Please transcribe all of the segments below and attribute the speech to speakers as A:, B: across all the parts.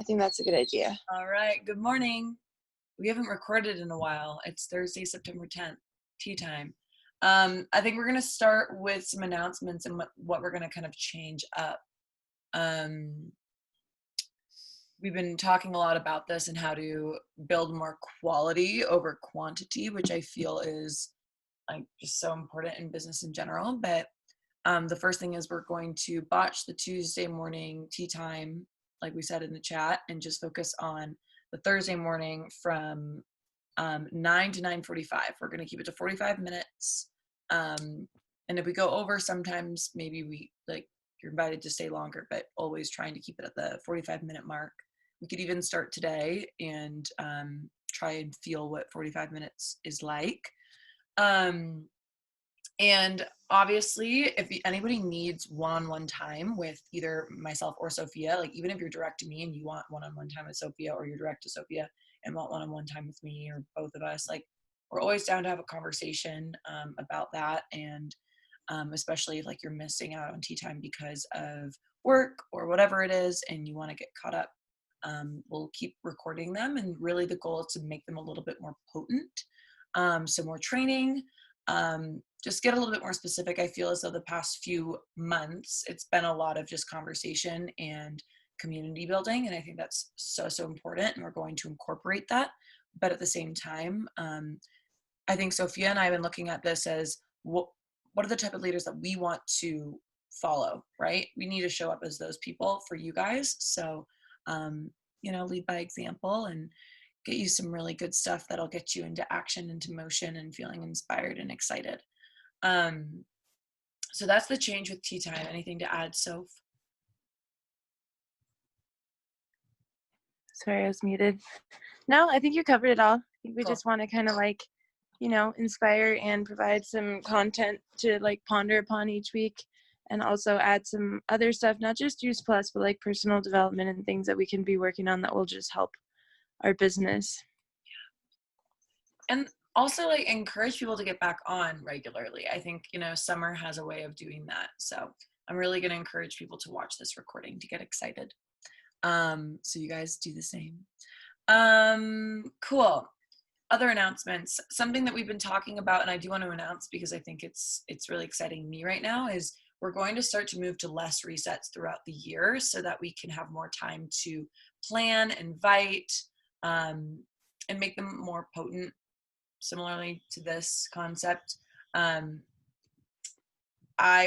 A: I think that's a good idea.
B: All right. Good morning. We haven't recorded in a while. It's Thursday, September 10th, tea time. I think we're going to start with some announcements and what we're going to kind of change up. We've been talking a lot about this and how to build more quality over quantity, which I feel is like just so important in business in general. But the first thing is we're going to botch the Tuesday morning tea time, like we said in the chat, and just focus on the Thursday morning from 9 to 9:45. We're going to keep it to 45 minutes. And if we go over, sometimes maybe you're invited to stay longer, but always trying to keep it at the 45-minute mark. We could even start today and try and feel what 45 minutes is like. And obviously, if anybody needs one-on-one time with either myself or Sophia, like even if you're direct to me and you want one-on-one time with Sophia, or you're direct to Sophia and want one-on-one time with me or both of us, like we're always down to have a conversation about that. And especially if like you're missing out on tea time because of work or whatever it is and you want to get caught up, we'll keep recording them. And really the goal is to make them a little bit more potent. So more training, just get a little bit more specific. I feel as though the past few months, it's been a lot of just conversation and community building. And I think that's so important. And we're going to incorporate that. But at the same time, I think Sophia and I have been looking at this as what are the type of leaders that we want to follow, right? We need to show up as those people for you guys. So, lead by example and get you some really good stuff that'll get you into action, into motion, and feeling inspired and excited. So that's the change with tea time. Anything to add, Soph?
A: Sorry, I was muted. No, I think you covered it all. I think we
B: Cool.
A: just want to kind of inspire and provide some content to ponder upon each week, and also add some other stuff, not just Juice Plus, but like personal development and things that we can be working on that will just help our business.
B: And also encourage people to get back on regularly. I think, summer has a way of doing that. So I'm really going to encourage people to watch this recording to get excited. So you guys do the same. Cool. Other announcements, something that we've been talking about, and I do want to announce because I think it's really exciting me right now, is we're going to start to move to less resets throughout the year so that we can have more time to plan, invite, and make them more potent. Similarly to this concept, I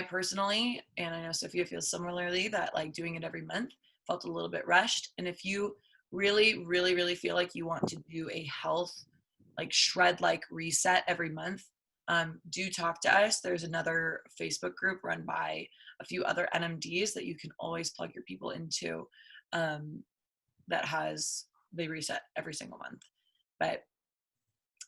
B: personally, and I know Sophia feels similarly, that doing it every month felt a little bit rushed. And if you really feel like you want to do a health shred reset every month, do talk to us. There's another Facebook group run by a few other NMDs that you can always plug your people into, they reset every single month. But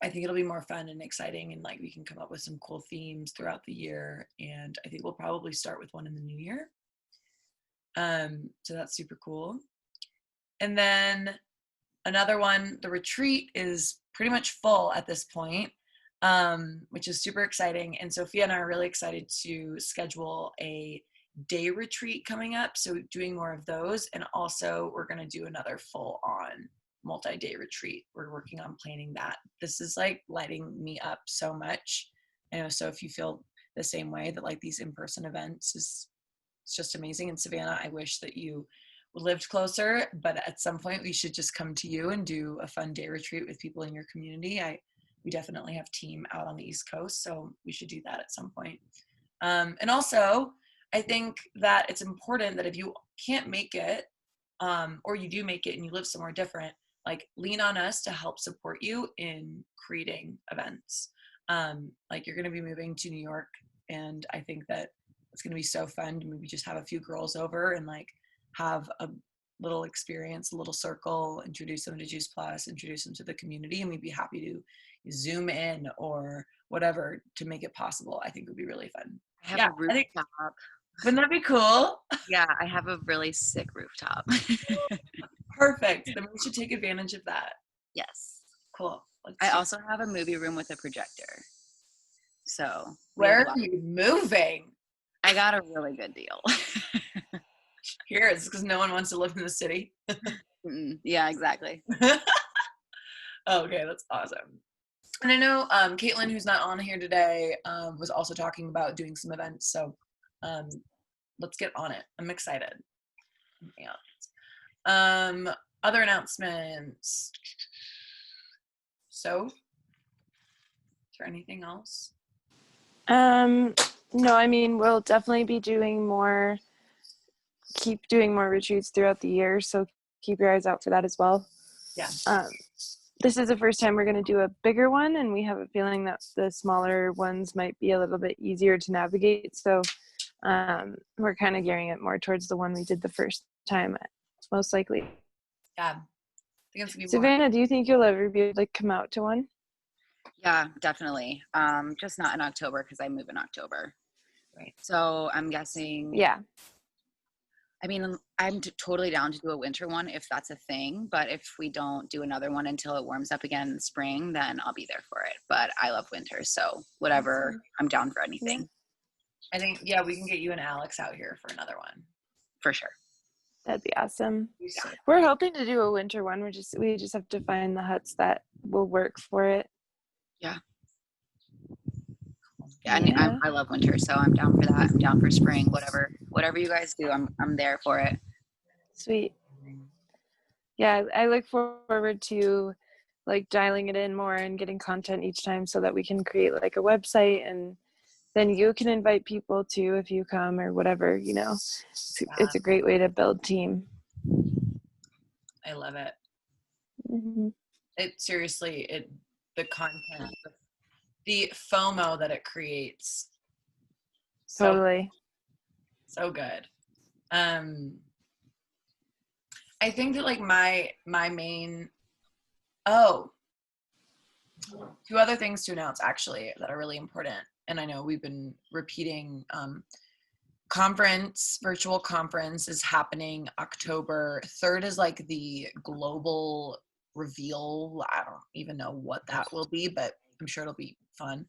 B: I think it'll be more fun and exciting, and we can come up with some cool themes throughout the year. And I think we'll probably start with one in the new year. So that's super cool. And then another one, the retreat is pretty much full at this point, which is super exciting. And Sophia and I are really excited to schedule a day retreat coming up. So doing more of those. And also we're going to do another full on multi-day retreat. We're working on planning that. This is lighting me up so much. I know, so if you feel the same way, that these in-person events it's just amazing. And Savannah, I wish that you lived closer, but at some point we should just come to you and do a fun day retreat with people in your community. We definitely have team out on the East Coast, so we should do that at some point. And also, I think that it's important that if you can't make it, or you do make it and you live somewhere different, lean on us to help support you in creating events. You're going to be moving to New York, and I think that it's going to be so fun to maybe just have a few girls over and have a little experience, a little circle, introduce them to Juice Plus, introduce them to the community, and we'd be happy to Zoom in or whatever to make it possible. I think it would be really fun.
C: I have a rooftop.
B: Wouldn't that be cool?
C: Yeah, I have a really sick rooftop.
B: Perfect. Then we should take advantage of that.
C: Yes.
B: Cool.
C: I also have a movie room with a projector. So
B: where are you moving?
C: I got a really good deal.
B: Here, it's because no one wants to live in the city.
C: Yeah, exactly.
B: Okay, that's awesome. And I know Caitlin, who's not on here today, was also talking about doing some events. So let's get on it. I'm excited. Yeah. Other announcements. So, is there anything else?
A: No, I mean, we'll definitely be keep doing more retreats throughout the year. So keep your eyes out for that as well.
B: Yeah.
A: This is the first time we're going to do a bigger one, and we have a feeling that the smaller ones might be a little bit easier to navigate. So we're kind of gearing it more towards the one we did the first time, most likely.
B: Yeah. I think it's gonna be
A: Savannah, do you think you'll ever be able to come out to one?
C: Yeah, definitely. Just not in October because I move in October.
B: Right.
C: So I'm guessing.
A: Yeah.
C: I mean, I'm totally down to do a winter one if that's a thing. But if we don't do another one until it warms up again in the spring, then I'll be there for it. But I love winter, so whatever. I'm down for anything.
B: I think, yeah, we can get you and Alex out here for another one.
C: For sure.
A: That'd be awesome.
B: Yeah.
A: We're hoping to do a winter one. We just have to find the huts that will work for it.
C: Yeah. Yeah, I love winter, so I'm down for that. I'm down for spring, whatever you guys do, I'm there for it.
A: Sweet. Yeah, I look forward to like dialing it in more and getting content each time so that we can create like a website, and then you can invite people too if you come or whatever, you know. It's a great way to build team.
B: I love it.
A: Mm-hmm.
B: It seriously, the content, the FOMO that it creates.
A: Totally.
B: So good. I think that like my main, two other things to announce actually that are really important. And I know we've been repeating, virtual conference is happening October 3rd is like the global reveal. I don't even know what that will be, but I'm sure it'll be fun.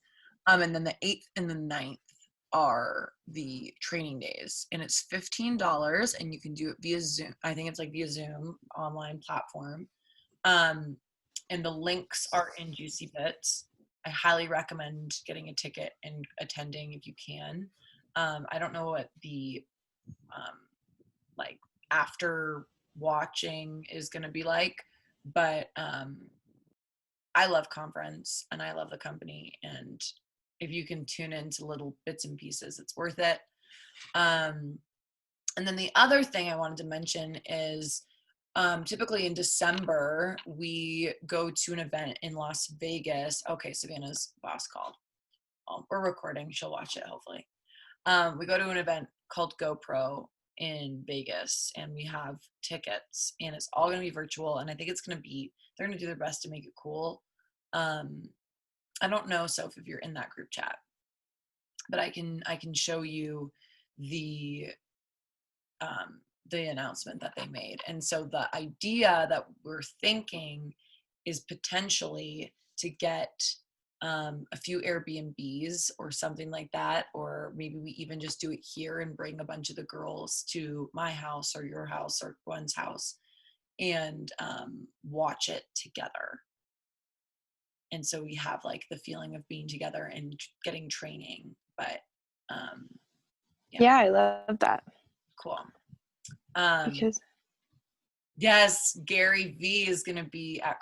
B: And then the 8th and the 9th are the training days, and it's $15, and you can do it via Zoom. I think it's like via Zoom online platform. And the links are in Juicy Bits. I highly recommend getting a ticket and attending if you can. I don't know what the like after watching is going to be like, but I love conference and I love the company, and if you can tune into little bits and pieces, it's worth it. And then the other thing I wanted to mention is typically in December, we go to an event in Las Vegas. Okay, Savannah's boss called. We're recording. She'll watch it, hopefully. We go to an event called GoPro in Vegas, and we have tickets, and it's all going to be virtual, and I think they're going to do their best to make it cool. I don't know, Soph, if you're in that group chat, but I can show you the announcement that they made. And so the idea that we're thinking is potentially to get a few Airbnbs or something like that, or maybe we even just do it here and bring a bunch of the girls to my house or your house or Gwen's house and watch it together. And so we have like the feeling of being together and getting training. But
A: yeah, I love that.
B: Cool.
A: Because
B: yes, Gary V is going to be at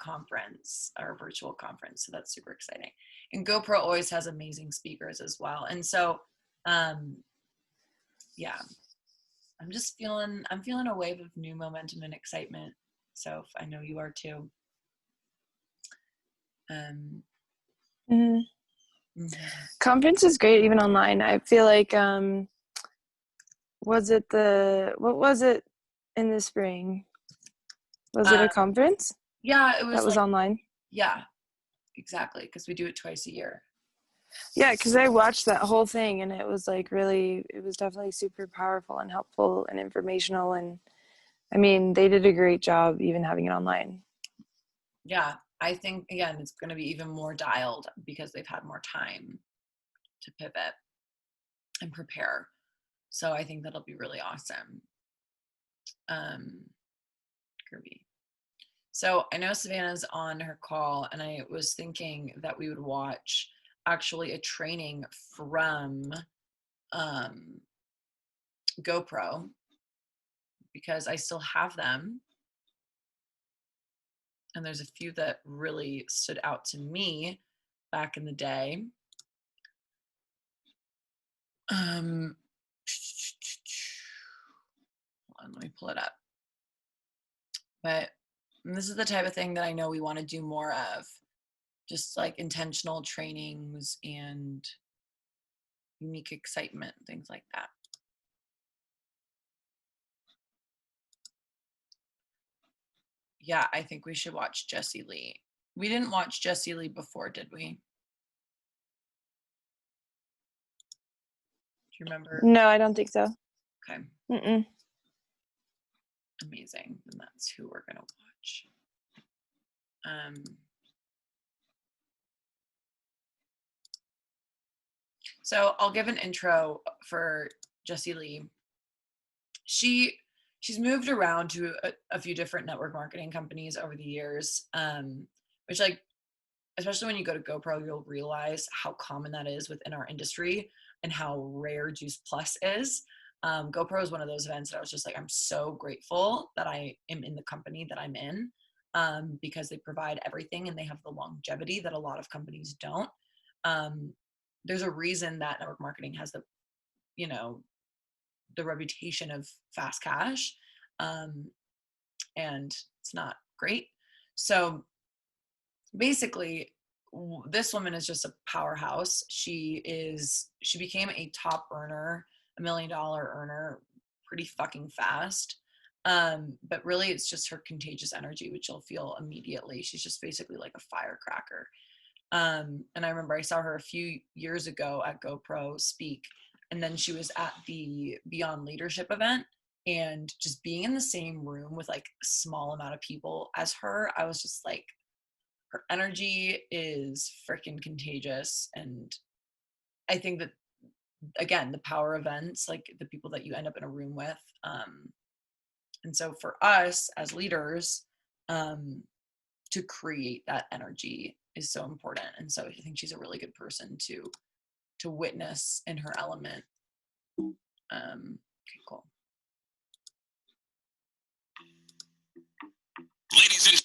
B: our virtual conference. So that's super exciting. And GoPro always has amazing speakers as well. And so, yeah, I'm feeling a wave of new momentum and excitement. So I know you are too.
A: Conference is great, even online. I feel like, what was it in the spring? Was it a conference?
B: Yeah, it was.
A: That was online?
B: Yeah, exactly, because we do it twice a year.
A: Yeah, because I watched that whole thing, and it was like it was definitely super powerful and helpful and informational. And I mean, they did a great job even having it online.
B: Yeah, I think, again, it's going to be even more dialed because they've had more time to pivot and prepare. So I think that'll be really awesome. Kirby. So I know Savannah's on her call, and I was thinking that we would watch actually a training from GoPro, because I still have them. And there's a few that really stood out to me back in the day. Hold on, let me pull it up. But this is the type of thing that I know we want to do more of. Just like intentional trainings and unique excitement, things like that. Yeah, I think we should watch Jessie Lee. We didn't watch Jessie Lee before, did we? Do you remember?
A: No, I don't think so.
B: Okay.
A: Mm-mm.
B: Amazing. And that's who we're going to watch. So I'll give an intro for Jessie Lee. She's moved around to a few different network marketing companies over the years, which, like, especially when you go to GoPro, you'll realize how common that is within our industry and how rare Juice Plus is. GoPro is one of those events that I was just like, I'm so grateful that I am in the company that I'm in, because they provide everything and they have the longevity that a lot of companies don't. There's a reason that network marketing has the reputation of fast cash, and it's not great. So basically, this woman is just a powerhouse. She became a top earner, $1 million earner, pretty fucking fast. But really, it's just her contagious energy, which you'll feel immediately. She's just basically like a firecracker. And I remember I saw her a few years ago at GoPro speak, and then she was at the Beyond Leadership event, and just being in the same room with like a small amount of people as her, I was just like, her energy is freaking contagious. And I think that, again, the power events, like the people that you end up in a room with. And so for us as leaders, to create that energy is so important. And so I think she's a really good person to witness in her element. Okay, cool.
D: Ladies and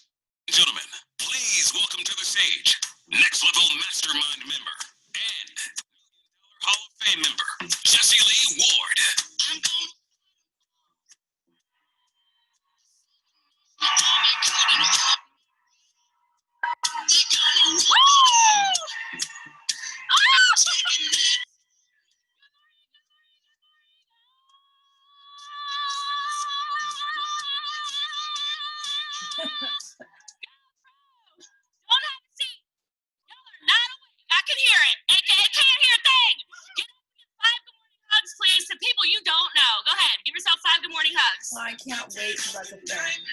D: gentlemen, please welcome to the stage Next Level Mastermind member and Hall of Fame member, Jessie Lee Ward.
B: Well, I can't wait till that's a thing.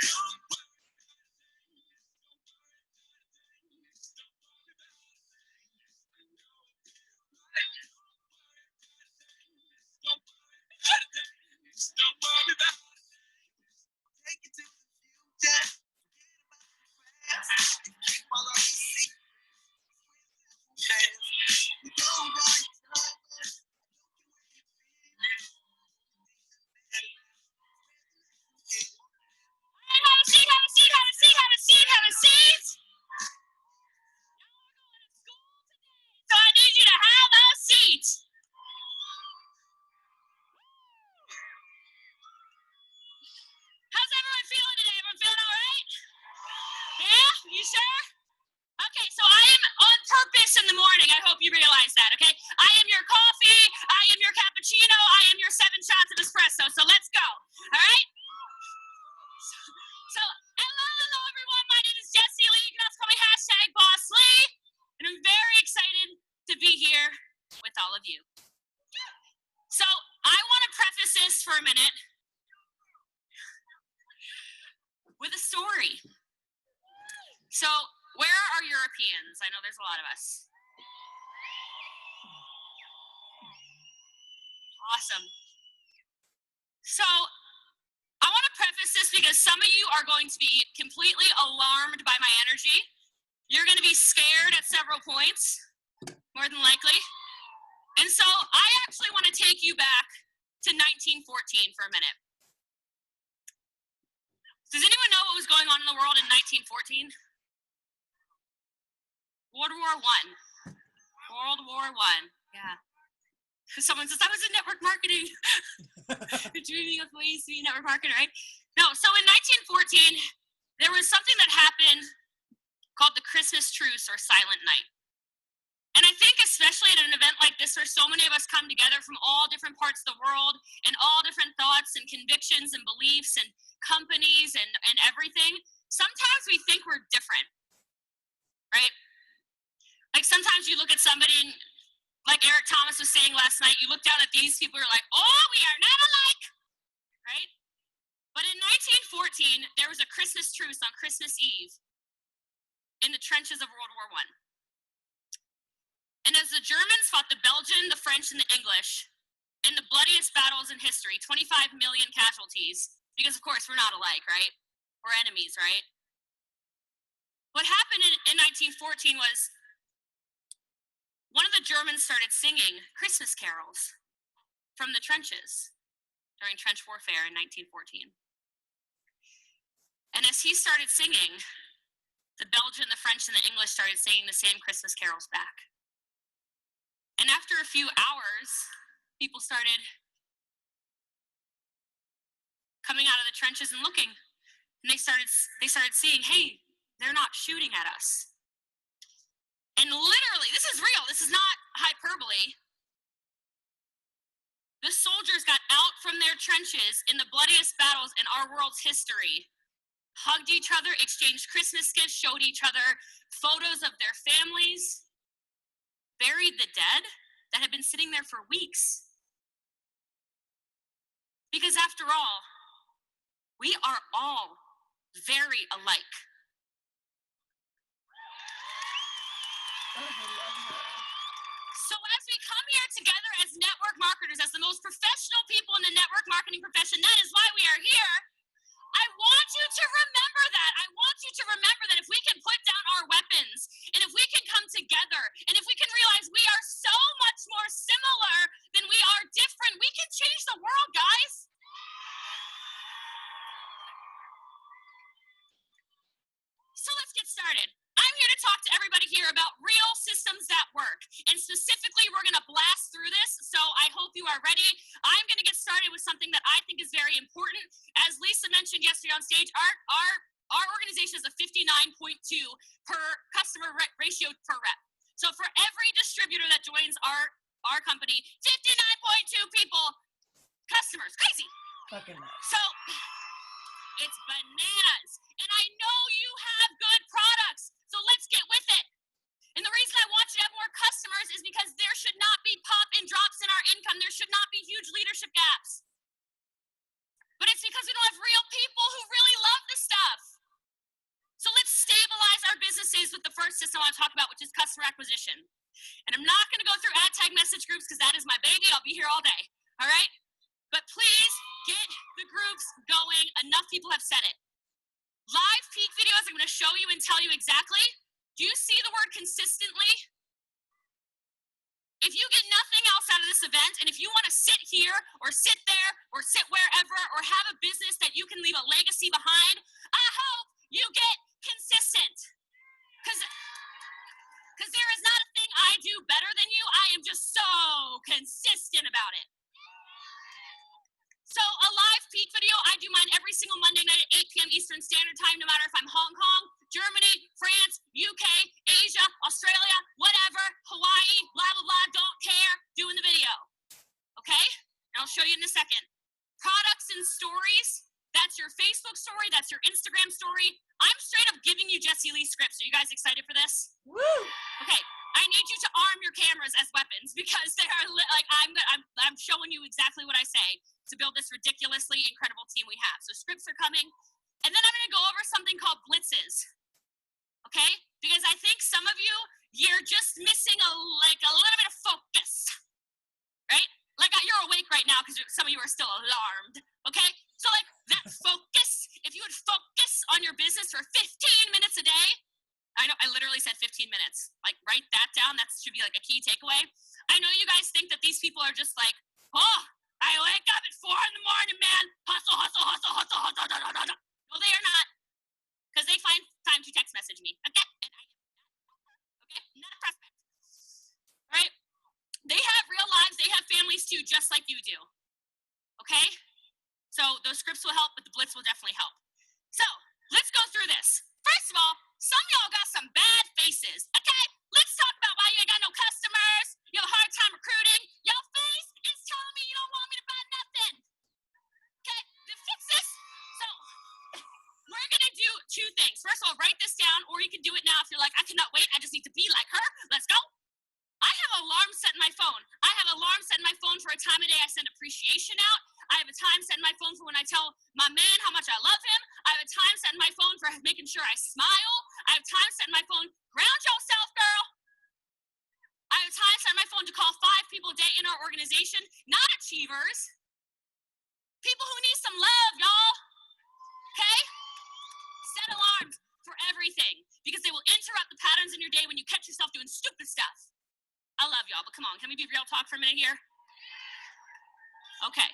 E: because some of you are going to be completely alarmed by my energy. You're going to be scared at several points, more than likely. And so I actually want to take you back to 1914 for a minute. Does anyone know what was going on in the world in 1914? World War I. World War I. Yeah. Someone says, I was in network marketing. You're dreaming of ways to be network marketer, right? No, so in 1914, there was something that happened called the Christmas Truce or Silent Night. And I think especially at an event like this where so many of us come together from all different parts of the world and all different thoughts and convictions and beliefs and companies and everything, sometimes we think we're different, right? Like sometimes you look at somebody and like Eric Thomas was saying last night, you look down at these people, you're like, oh, we are not alike, right? But in 1914, there was a Christmas truce on Christmas Eve in the trenches of World War I. And as the Germans fought the Belgian, the French, and the English in the bloodiest battles in history, 25 million casualties, because of course we're not alike, right? We're enemies, right? What happened in 1914 was one of the Germans started singing Christmas carols from the trenches during trench warfare in 1914. And as he started singing, the Belgian, the French, and the English started singing the same Christmas carols back. And after a few hours, people started coming out of the trenches and looking, and they started seeing, hey, they're not shooting at us. And literally, this is real, this is not hyperbole. The soldiers got out from their trenches in the bloodiest battles in our world's history, hugged each other, exchanged Christmas gifts, showed each other photos of their families, buried the dead that had been sitting there for weeks. Because after all, we are all very alike. So as we come here together as network marketers, as the most professional people in the network marketing profession, that is why we are here. I want you to remember that. I want you to remember that if we can put down our weapons, and if we can come together, and if we can realize we are so much more similar than we are different, we can change the world, guys. So let's get started. I'm here to talk to everybody here about real systems that work. And specifically, we're going to blast through this, so I hope you are ready. I'm going to get started with something that I think is very important. As Lisa mentioned yesterday on stage, our organization is a 59.2 per customer ratio per rep. So for every distributor that joins our company, 59.2 people, customers, crazy.
B: Fucking nice.
E: So it's bananas. And I know you have good products, so let's get with it. And the reason I want you to have more customers is because there should not be pop and drops in our income. There should not be huge leadership gaps. But it's because we don't have real people who really love this stuff. So let's stabilize our businesses with the first system I want to talk about, which is customer acquisition. And I'm not going to go through ad tag message groups because that is my baby. I'll be here all day. All right? But please get the groups going. Enough people have said it. Live peak videos, I'm going to show you and tell you exactly. Do you see the word consistently? If you get nothing else out of this event, and if you want to sit here or sit there or sit wherever or have a business that you can leave a legacy behind, I hope you get consistent. Because there is not a thing I do better than you. I am just so consistent about it. So a live peak video, I do mine every single Monday night at 8 p.m. Eastern Standard Time, no matter if I'm Hong Kong, Germany, France, UK, Asia, Australia, whatever, Hawaii, blah, blah, blah, don't care, doing the video. Okay? And I'll show you in a second. Products and stories, that's your Facebook story, that's your Instagram story. I'm straight up giving you Jessie Lee scripts. Are you guys excited for this?
B: Woo!
E: Okay. I need you to arm your cameras as weapons because they are like I'm showing you exactly what I say to build this ridiculously incredible team we have. So scripts are coming, and then I'm going to go over something called blitzes. Okay? Because I think some of you're just missing a little bit of focus, right? Like you're awake right now because some of you are still alarmed. Okay? So like that focus if you would focus on your business for 15 minutes a day, I know I literally said 15 minutes. Like, write that down. That should be like a key takeaway. I know you guys think that these people are just like, oh, I wake up at 4 a.m, man. Hustle, hustle, hustle, hustle, hustle, hustle, hustle. No, they are not. Because they find time to text message me. Okay? Okay? Not a prospect. Right? They have real lives. They have families too, just like you do. Okay? So those scripts will help, but the blitz will definitely help. So let's go through this. First of all, some of y'all got some bad faces. Okay? Let's talk about why you ain't got no customers. You have a hard time recruiting. Your face is telling me you don't want me to buy nothing. Okay? To fix this, so we're going to do two things. First of all, write this down, or you can do it now if you're like, I cannot wait. I just need to be like her. Let's go. I have alarms set in my phone. I have alarms set in my phone for a time of day I send appreciation out. I have a time set in my phone for when I tell my man how much I love him. I have a time set in my phone for making sure I smile. I have time set in my phone, ground yourself, girl. I have time set in my phone to call 5 people a day in our organization, not achievers. People who need some love, y'all. Okay? Set alarms for everything because they will interrupt the patterns in your day when you catch yourself doing stupid stuff. I love y'all, but come on, can we be real talk for a minute here? Okay,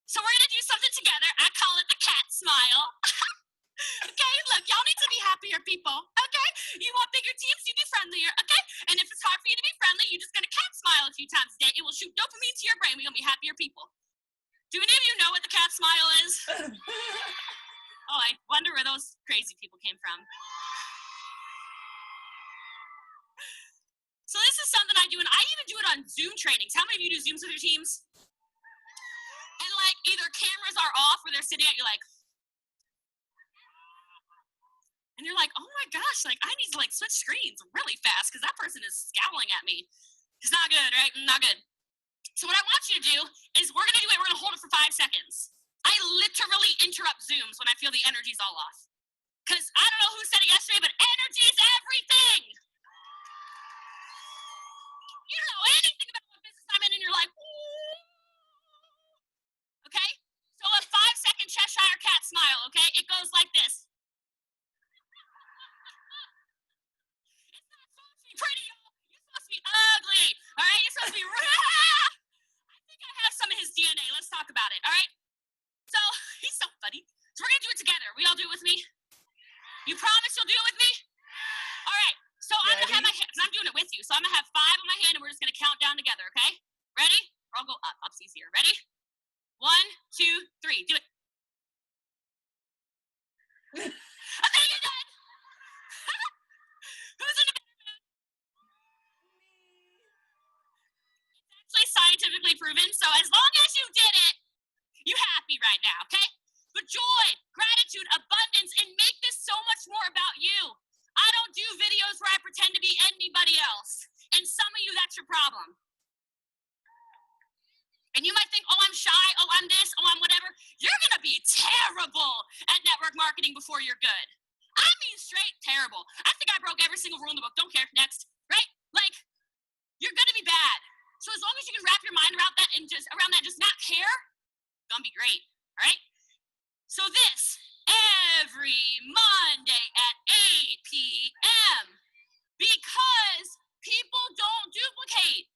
E: so we're gonna do something together. I call it the cat smile. Okay, look, y'all need to be happier people, okay? You want bigger teams, you be friendlier, okay? And if it's hard for you to be friendly, you're just gonna cat smile a few times a day. It will shoot dopamine to your brain. We're gonna be happier people. Do any of you know what the cat smile is? Oh, I wonder where those crazy people came from. So this is something I do, and I even do it on Zoom trainings. How many of you do Zooms with your teams? And like either cameras are off or they're sitting at you like, and you're like, oh my gosh, like I need to like switch screens really fast because that person is scowling at me. It's not good, right? Not good. So what I want you to do is we're gonna do it, we're gonna hold it for 5 seconds. I literally interrupt Zooms when I feel the energy's all off. Because I don't know who said it yesterday, but energy is everything. You don't know anything about what business I'm in, and you're like, ooh. Okay? So a 5-second Cheshire cat smile, okay? It goes like this. It's not supposed to be pretty, y'all. You're supposed to be ugly, all right? You're supposed to be I think I have some of his DNA. Let's talk about it, all right? So, he's so funny. So we're going to do it together. Will y'all do it with me? You promise you'll do it with me? All right. So I'm going to have my hand, because I'm doing it with you. So I'm going to have 5 on my hand, and we're just going to count down together, okay? Ready? Or I'll go up. Up's easier. Ready? 1, 2, 3. Do it. Okay, you're done. Who's in the better mood? It's actually scientifically proven, so as long as you did it, you're happy right now, okay? But joy, gratitude, abundance, and make this so much more about you. I don't do videos where I pretend to be anybody else. And some of you, that's your problem. And you might think, oh, I'm shy, oh, I'm this, oh, I'm whatever. You're going to be terrible at network marketing before you're good. I mean straight terrible. I think I broke every single rule in the book. Don't care. Next. Right? Like, you're going to be bad. So as long as you can wrap your mind around that and just not care, it's going to be great. All right? So this, every Monday at 8 p.m. because people don't duplicate.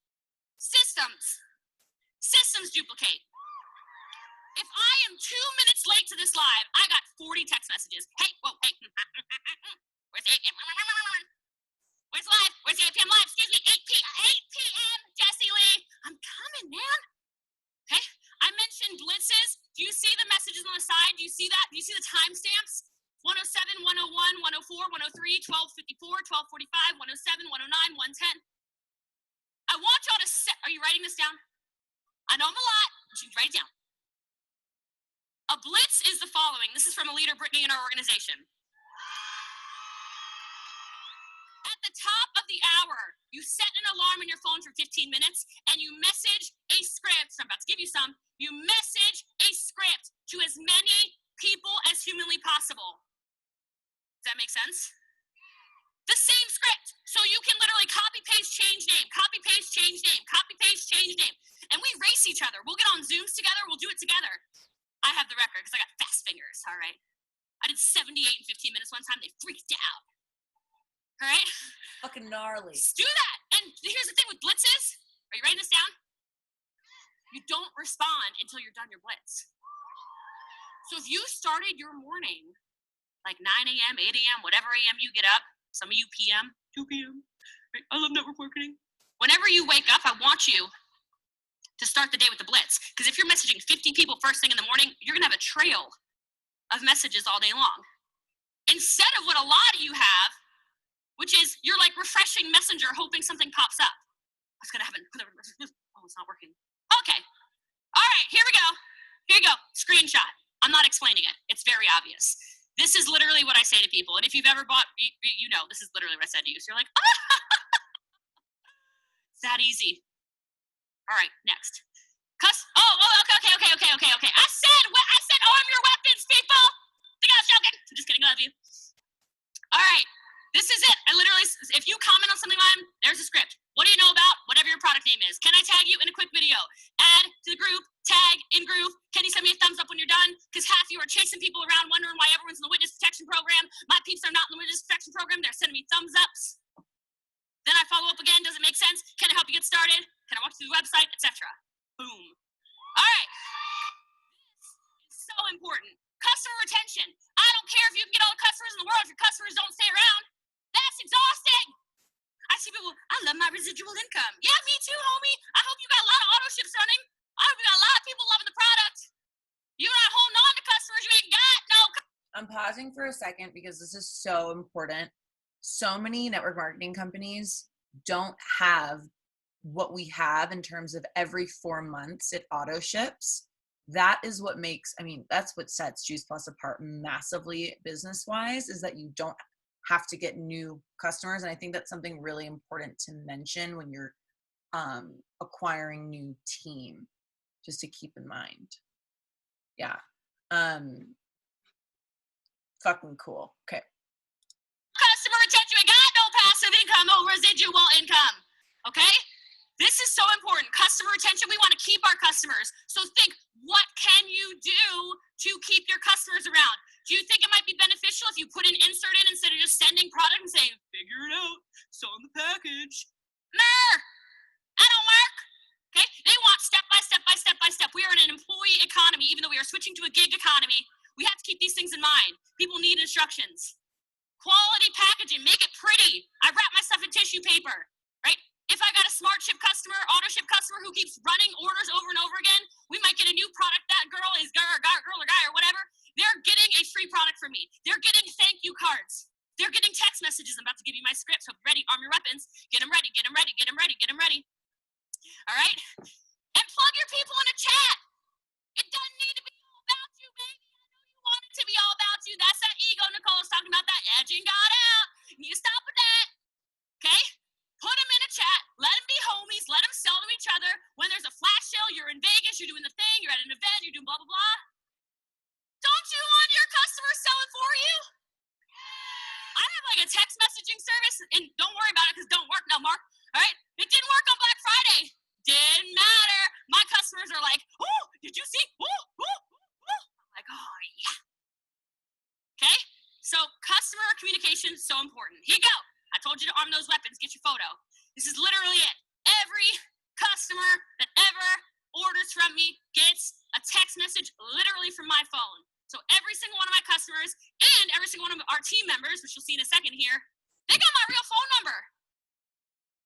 E: Systems duplicate. If I am 2 minutes late to this live, I got 40 text messages. Hey, whoa, hey. Where's 8 p.m.? Where's live? Where's 8 p.m. live? Excuse me, 8 p.m. Jessie Lee. I'm coming, man. Okay? I mentioned blitzes. Do you see the messages on the side? Do you see that? Do you see the timestamps? 107, 101, 104, 103, 1254, 1245, 107, 109, 110. I want y'all to set, are you writing this down? I know I'm a lot, but you can write it down. A blitz is the following. This is from a leader, Brittany, in our organization. At the top of the hour, you set an alarm in your phone for 15 minutes, and you message a script. So I'm about to give you some. You message a script to as many people as humanly possible. Does that make sense? The same script. So you can literally copy, paste, change name, copy, paste, change name, copy, paste, change name. And we race each other. We'll get on Zooms together. We'll do it together. I have the record because I got fast fingers, all right? I did 78 in 15 minutes one time. They freaked out. All right?
B: Fucking gnarly.
E: Just do that. And here's the thing with blitzes. Are you writing this down? You don't respond until you're done your blitz. So if you started your morning like 9 a.m., 8 a.m., whatever a.m. you get up, some of you p.m., 2 p.m., right? I love network marketing. Whenever you wake up, I want you to start the day with the blitz. Because if you're messaging 50 people first thing in the morning, you're going to have a trail of messages all day long. Instead of what a lot of you have, which is you're like refreshing Messenger hoping something pops up. What's going to happen? Oh, it's not working. Okay. All right, here we go. Here you go. Screenshot. I'm not explaining it. It's very obvious. This is literally what I say to people. And if you've ever bought, you know, this is literally what I said to you. So you're like, it's that easy. All right, next. Okay. I said, arm your weapons, people. Think I was joking. I'm just kidding. I love you. All right, this is it. I literally, if you comment on something, there's a script. What do you know about whatever your product name is? Can I tag you in a quick video? Add to the group, tag in group. Can you send me a thumbs up when you're done? Because half of you are chasing people around wondering why everyone's in the witness protection program. My peeps are not in the witness protection program. They're sending me thumbs ups. Then I follow up again. Does it make sense? Can I help you get started? Can I walk you through the website, etc.? Boom. All right. This is so important. Customer retention. I don't care if you can get all the customers in the world if your customers don't stay around. That's exhausting. I see people, I love my residual income. Yeah, me too, homie. I hope you got a lot of auto ships running. I hope you got a lot of people loving the product. You're not holding on to customers you ain't got. No.
B: I'm pausing for a second because this is so important. So many network marketing companies don't have what we have in terms of every 4 months it auto ships. That is what makes, that's what sets Juice Plus apart massively business-wise, is that you don't have to get new customers. And I think that's something really important to mention when you're acquiring new team, just to keep in mind. Yeah. Fucking cool. Okay.
E: Customer retention, we got no passive income, no residual income. Okay? This is so important. Customer retention, we want to keep our customers. So think, what can you do to keep your customers around? Do you think it might be beneficial if you put an insert in instead of just sending product and saying, figure it out, it's on the package? Nah, that don't work. Okay? They want step by step by step by step. We are in an employee economy, even though we are switching to a gig economy. We have to keep these things in mind. People need instructions. Quality packaging, make it pretty. I wrap my stuff in tissue paper, right? If I got a smart ship customer, auto ship customer who keeps running orders over and over again, we might get a new product. That girl is girl or guy or whatever. They're getting a free product from me. They're getting thank you cards. They're getting text messages. I'm about to give you my script. So ready, arm your weapons. Get them ready, get them ready, get them ready, get them ready. All right? And plug your people in a chat. It doesn't need to be all about you, baby. I know you want it to be all about you. That's that ego Nicole's talking about, that edging God out. You stop with that. Okay? Put them in a chat. Let them be homies. Let them sell to each other. When there's a flash sale, you're in Vegas, you're doing the thing, you're at an event, you're doing blah, blah, blah. Don't you want your customers selling for you? I have like a text messaging service, and don't worry about it because it don't work now, Mark. All right? It didn't work on Black Friday. Didn't matter. My customers are like, oh, did you see? I'm like, oh, yeah. Okay? So customer communication is so important. Here you go. I told you to arm those weapons. Get your photo. This is literally it. Every customer that ever orders from me gets a text message literally from my phone. So every single one of my customers and every single one of our team members, which you'll see in a second here, they got my real phone number.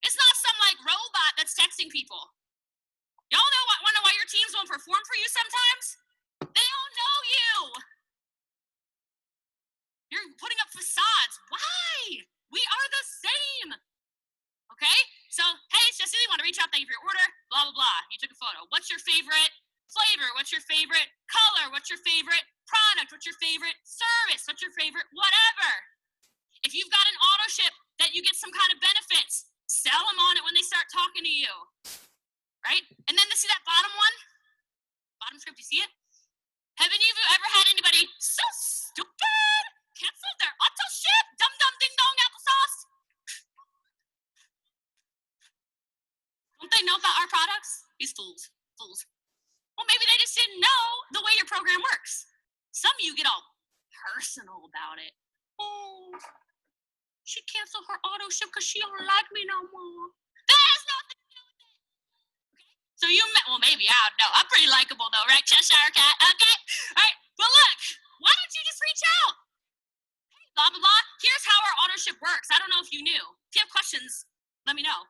E: It's not some like robot that's texting people. Y'all want to know why your teams won't perform for you sometimes? They don't know you. You're putting up facades. Why? We are the same. Okay? So, hey, it's Jessie. You want to reach out, thank you for your order, blah, blah, blah. You took a photo. What's your favorite flavor? What's your favorite color? What's your favorite product? What's your favorite service? What's your favorite whatever? If you've got an auto ship that you get some kind of benefits, sell them on it when they start talking to you. Right? And then see that bottom one? Bottom script, you see it? Haven't you ever had anybody so stupid cancel their auto ship? Dum dum ding dong applesauce. Don't they know about our products? These fools. Well, maybe they just didn't know the way your program works. Some of you get all personal about it. Oh, she canceled her auto ship because she don't like me no more. That has nothing to do with it. Okay? So well, maybe, I don't know. I'm pretty likable though, right, Cheshire Cat? Okay? All right, but look, why don't you just reach out? Hey, blah, blah, blah. Here's how our auto ship works. I don't know if you knew. If you have questions, let me know.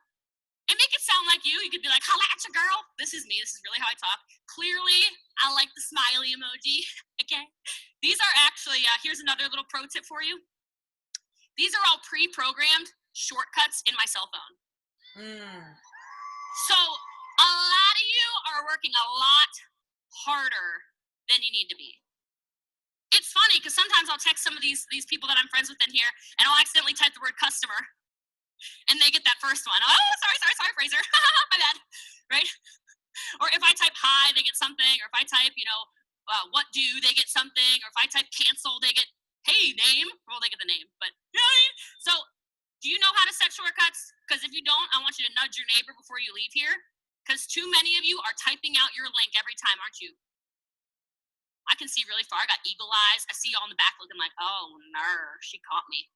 E: And make it sound like you. You could be like, holla at your girl. This is me. This is really how I talk. Clearly, I like the smiley emoji. Okay? These are actually, here's another little pro tip for you. These are all pre-programmed shortcuts in my cell phone. So a lot of you are working a lot harder than you need to be. It's funny because sometimes I'll text some of these people that I'm friends with in here, and I'll accidentally type the word customer. And they get that first one. Oh, sorry, Fraser. My bad. Right? Or if I type hi, they get something. Or if I type, what do, they get something. Or if I type cancel, they get, hey, name. Well, they get the name. But, you know what I mean? So, do you know how to set shortcuts? Because if you don't, I want you to nudge your neighbor before you leave here. Because too many of you are typing out your link every time, aren't you? I can see really far. I got eagle eyes. I see you all in the back looking like, oh, no, she caught me.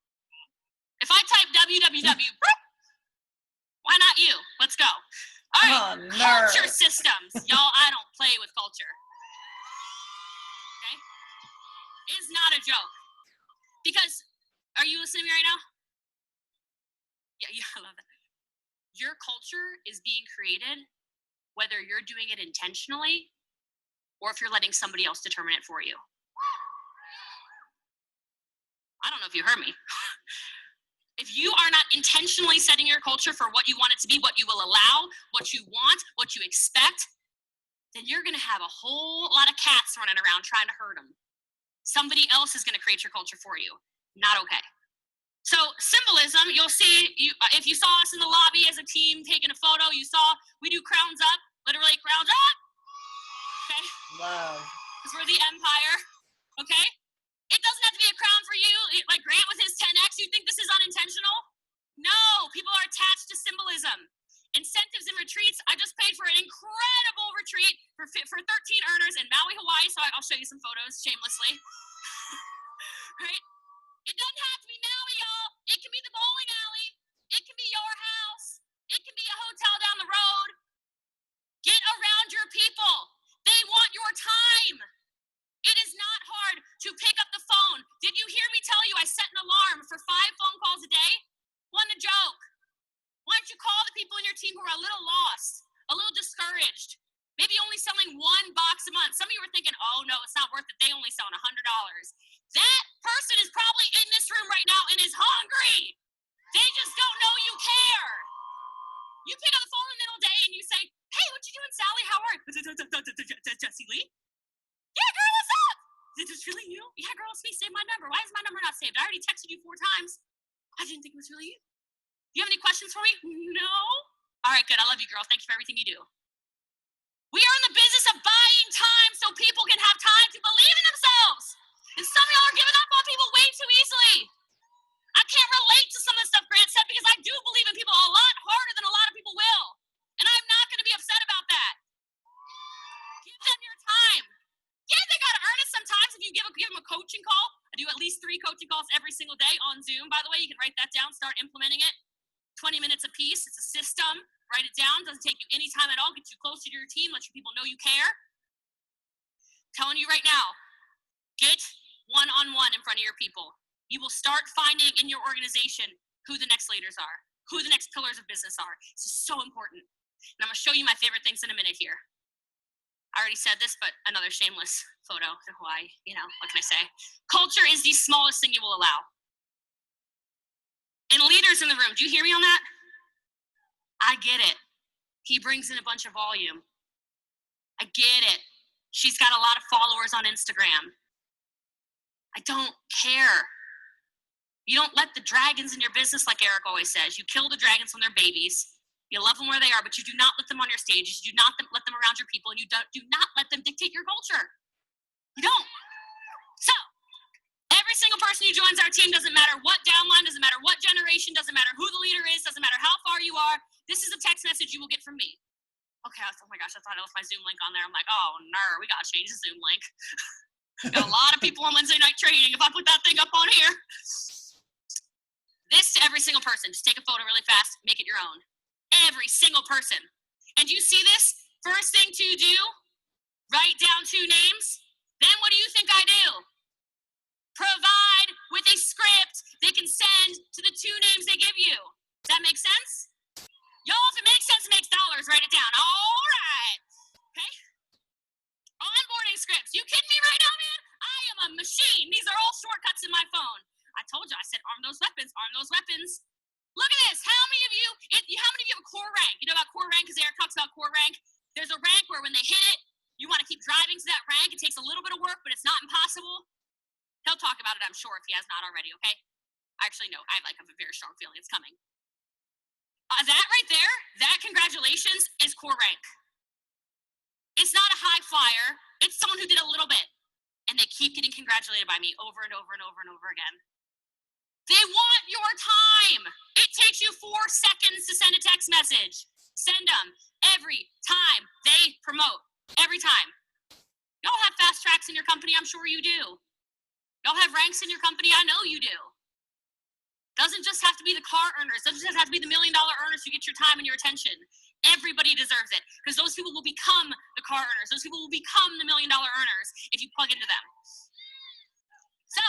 E: If I type www, why not you? Let's go. All right, culture systems. Y'all, I don't play with culture. Okay? It's not a joke. Because, are you listening to me right now? Yeah, I love that. Your culture is being created whether you're doing it intentionally or if you're letting somebody else determine it for you. I don't know if you heard me. If you are not intentionally setting your culture for what you want it to be, what you will allow, what you want, what you expect, then you're going to have a whole lot of cats running around trying to hurt them. Somebody else is going to create your culture for you. Not okay. So symbolism, you'll see, if you saw us in the lobby as a team taking a photo, you saw we do crowns up, literally crowns up. Okay?
B: Love.
E: Because we're the empire. Okay? It doesn't have to be a crown for you. Like Grant with his 10X, you think this is unintentional? No, people are attached to symbolism. Incentives and retreats. I just paid for an incredible retreat for 13 earners in Maui, Hawaii. So I'll show you some photos shamelessly. Right? It doesn't have to be Maui, y'all. It can be the bowling alley. It can be your house. It can be a hotel down the road. Get around your people. They want your time. It is not hard to pick up the phone. Did you hear me tell you I set an alarm for 5 phone calls a day? Wasn't a joke. Why don't you call the people in your team who are a little lost, a little discouraged, maybe only selling 1 box a month? Some of you are thinking, oh no, it's not worth it. They only sell $100. That person is probably in this room right now and is hungry. They just don't know you care. You pick up the phone in the middle of the day and you say, hey, what you doing, Sally? How are you? Jessie Lee? Yeah, girl, what's up? Is it really you? Yeah, girl, it's me. Save my number. Why is my number not saved? I already texted you 4 times. I didn't think it was really you. Do you have any questions for me? No? All right, good. I love you, girl. Thank you for everything you do. We are in the business of buying time so people can have time to believe in themselves. And some of y'all are giving up on people way too easily. I can't relate to some of the stuff Grant said because I do believe in people a lot harder than a lot of people will. And I'm not going to be upset about that. Give them your time. Yeah, they got to earn it sometimes if you give them a coaching call. I do at least 3 coaching calls every single day on Zoom. By the way, you can write that down, start implementing it. 20 minutes a piece. It's a system. Write it down. Doesn't take you any time at all. Get you closer to your team. Let your people know you care. Telling you right now, get one-on-one in front of your people. You will start finding in your organization who the next leaders are, who the next pillars of business are. This is so important. And I'm going to show you my favorite things in a minute here. I already said this, but another shameless photo in Hawaii. What can I say? Culture is the smallest thing you will allow. And leaders in the room, do you hear me on that? I get it. He brings in a bunch of volume. I get it. She's got a lot of followers on Instagram. I don't care. You don't let the dragons in your business, like Eric always says. You kill the dragons when they're babies. You love them where they are, but you do not let them on your stages. You do not let them around your people, and you do not let them dictate your culture. You don't. So, every single person who joins our team, doesn't matter what downline, doesn't matter what generation, doesn't matter who the leader is, doesn't matter how far you are, this is a text message you will get from me. Okay, oh my gosh, I thought I left my Zoom link on there. I'm like, oh no, we gotta change the Zoom link. Got a lot of people on Wednesday night training. If I put that thing up on here. This to every single person. Just take a photo really fast. Make it your own. Every single person. And you see this? First thing to do, write down 2 names. Then what do you think I do? Provide with a script they can send to the 2 names they give you. Does that make sense? Y'all, if it makes sense, it makes dollars. Write it down. All right. Okay? Onboarding scripts. You kidding me right now, man? I am a machine. These are all shortcuts in my phone. I told you, I said, arm those weapons, arm those weapons. Look at this. How many of you have a core rank? You know about core rank because Eric talks about core rank? There's a rank where when they hit it, you want to keep driving to that rank. It takes a little bit of work, but it's not impossible. He'll talk about it, I'm sure, if he has not already, okay? Actually, no, I have a very strong feeling it's coming. That right there, that congratulations is core rank. It's not a high flyer. It's someone who did a little bit. And they keep getting congratulated by me over and over and over and over again. They want your time. It takes you 4 seconds to send a text message. Send them every time they promote. Every time. Y'all have fast tracks in your company, I'm sure you do. Y'all have ranks in your company, I know you do. Doesn't just have to be the car earners. Doesn't just have to be the $1 million earners who get your time and your attention. Everybody deserves it because those people will become the car earners. Those people will become the $1 million earners if you plug into them. So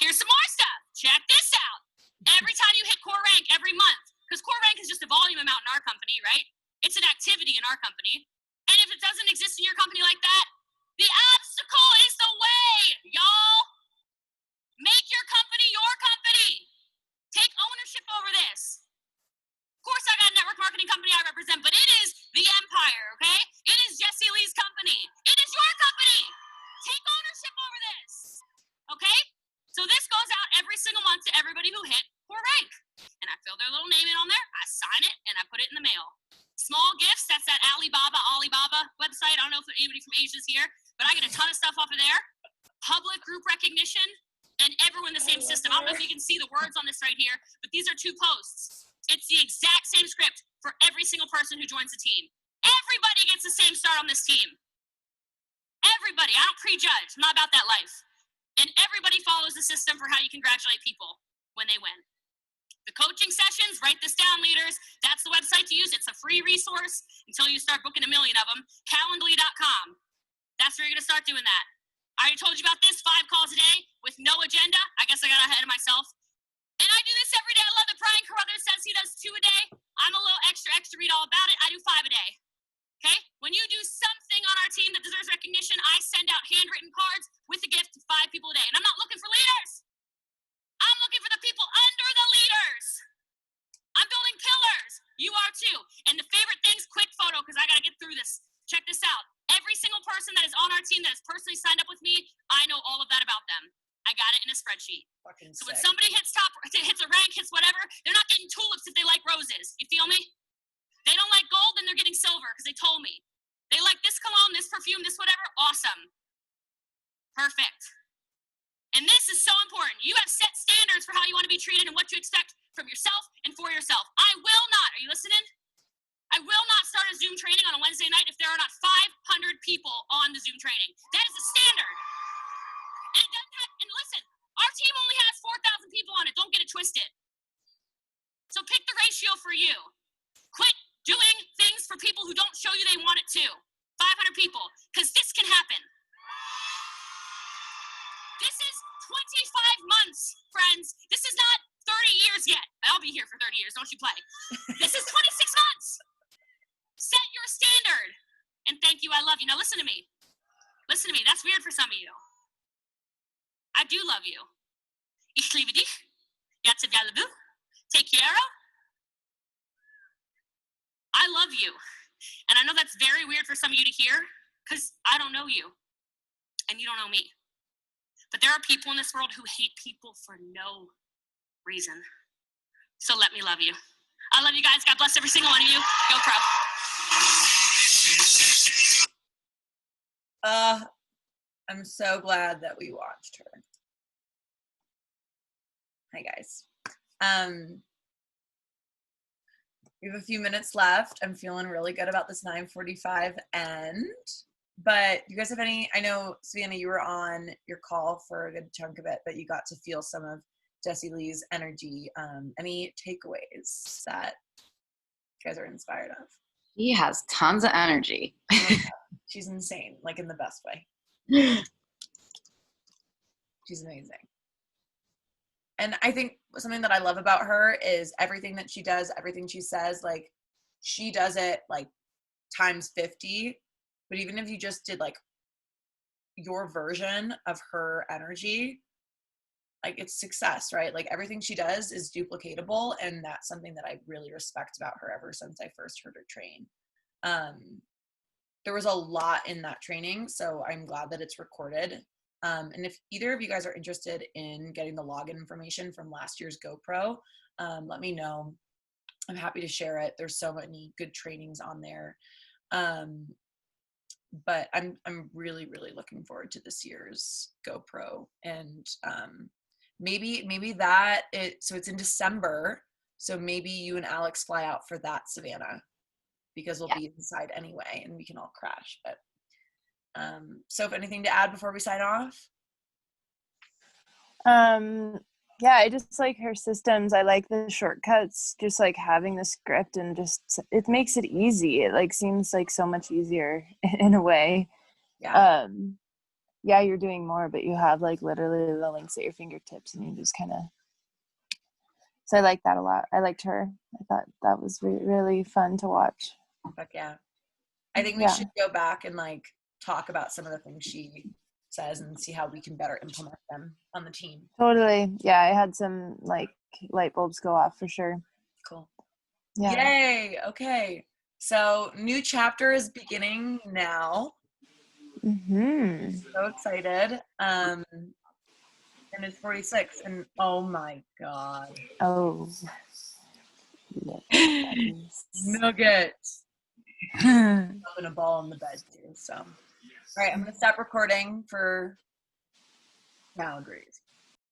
E: here's some more stuff. Check this out. Every time you hit core rank every month, because core rank is just a volume amount in our company, right? It's an activity in our company. And if it doesn't exist in your company like that, the obstacle is the way, y'all. Make your company your company. Take ownership over this. Of course, I got a network marketing company I represent, but it is the empire, okay? It is Jessie Lee's company. It is your company. Take ownership over this, okay? So this goes out every single month to everybody who hit core rank. And I fill their little name in on there, I sign it, and I put it in the mail. Small gifts, that's that Alibaba website. I don't know if anybody from Asia is here, but I get a ton of stuff off of there. Public group recognition, and everyone in the same system. I don't know if you can see the words on this right here, but these are 2 posts. It's the exact same script for every single person who joins the team. Everybody gets the same start on this team. Everybody. I don't prejudge. I'm not about that life. And everybody follows the system for how you congratulate people when they win. The coaching sessions, write this down, leaders. That's the website to use. It's a free resource until you start booking 1 million of them. Calendly.com. That's where you're going to start doing that. I already told you about this, 5 calls a day with no agenda. I guess I got ahead of myself. And I do this every day. I love that Brian Carruthers says he does 2 a day. I'm a little extra read all about it. I do 5 a day. Okay? When you do something on our team that deserves recognition, I send out handwritten cards with a gift to 5 people a day. And I'm not looking for leaders. I'm looking for the people under the leaders. I'm building pillars. You are too. And the favorite thing's quick photo because I got to get through this. Check this out. Every single person that is on our team that has personally signed up with me, I know all of that about them. I got it in a spreadsheet. So when somebody hits a rank, hits whatever, they're not getting tulips if they like roses. You feel me? They don't like gold, then they're getting silver because they told me. They like this cologne, this perfume, this whatever. Awesome. Perfect. And this is so important. You have set standards for how you want to be treated and what you expect from yourself and for yourself. I will not, are you listening? I will not start a Zoom training on a Wednesday night if there are not 500 people on the Zoom training. That is the standard. And it doesn't have, and listen, our team only has 4,000 people on it. Don't get it twisted. So pick the ratio for you. Quit doing things for people who don't show you they want it to. 500 people, because this can happen. This is 25 months, friends. This is not 30 years yet. I'll be here for 30 years. Don't you play. This is 26 months. Set your standard. And thank you. I love you. Now listen to me. Listen to me. That's weird for some of you. I do love you. Ich liebe dich. Jag тебя люблю. Take care of. I love you. And I know that's very weird for some of you to hear because I don't know you. And you don't know me. But there are people in this world who hate people for no reason. So let me love you. I love you guys. God bless every single one of you. Go Pro.
B: I'm so glad that we watched her. Hi, guys. We have a few minutes left. I'm feeling really good about this 9:45 end. But you guys have any, I know, Savannah, you were on your call for a good chunk of it, but you got to feel some of Jessie Lee's energy. Any takeaways that you guys are inspired of?
C: He has tons of energy.
B: She's insane, like in the best way. She's amazing. And I think something that I love about her is everything that she does, everything she says, like she does it like times 50. But even if you just did like your version of her energy, like it's success, right? Like everything she does is duplicatable. And that's something that I really respect about her ever since I first heard her train. There was a lot in that training, so I'm glad that it's recorded. And if either of you guys are interested in getting the login information from last year's GoPro, let me know. I'm happy to share it. There's so many good trainings on there. But I'm really, really looking forward to this year's GoPro. And maybe that so it's in December. So maybe you and Alex fly out for that, Savannah, because we'll be inside anyway and we can all crash. But so if anything to add before we sign off?
A: Yeah, I just like her systems. I like the shortcuts, just like having the script and just it makes it easy. It like seems like so much easier in a way.
B: Yeah.
A: Yeah, you're doing more, but you have like literally the links at your fingertips and you just kind of, so I like that a lot. I liked her. I thought that was really fun to watch.
B: Fuck yeah. I think we should go back and like talk about some of the things she says and see how we can better implement them on the team.
A: Totally. Yeah, I had some like light bulbs go off for sure.
B: Cool.
A: Yeah.
B: Yay. Okay. So new chapter is beginning now.
A: Mm-hmm.
B: So excited. And it's 46 and oh my God.
A: Oh.
B: Nuggets. Having a ball in the bed too. So all right, I'm gonna stop recording for boundaries.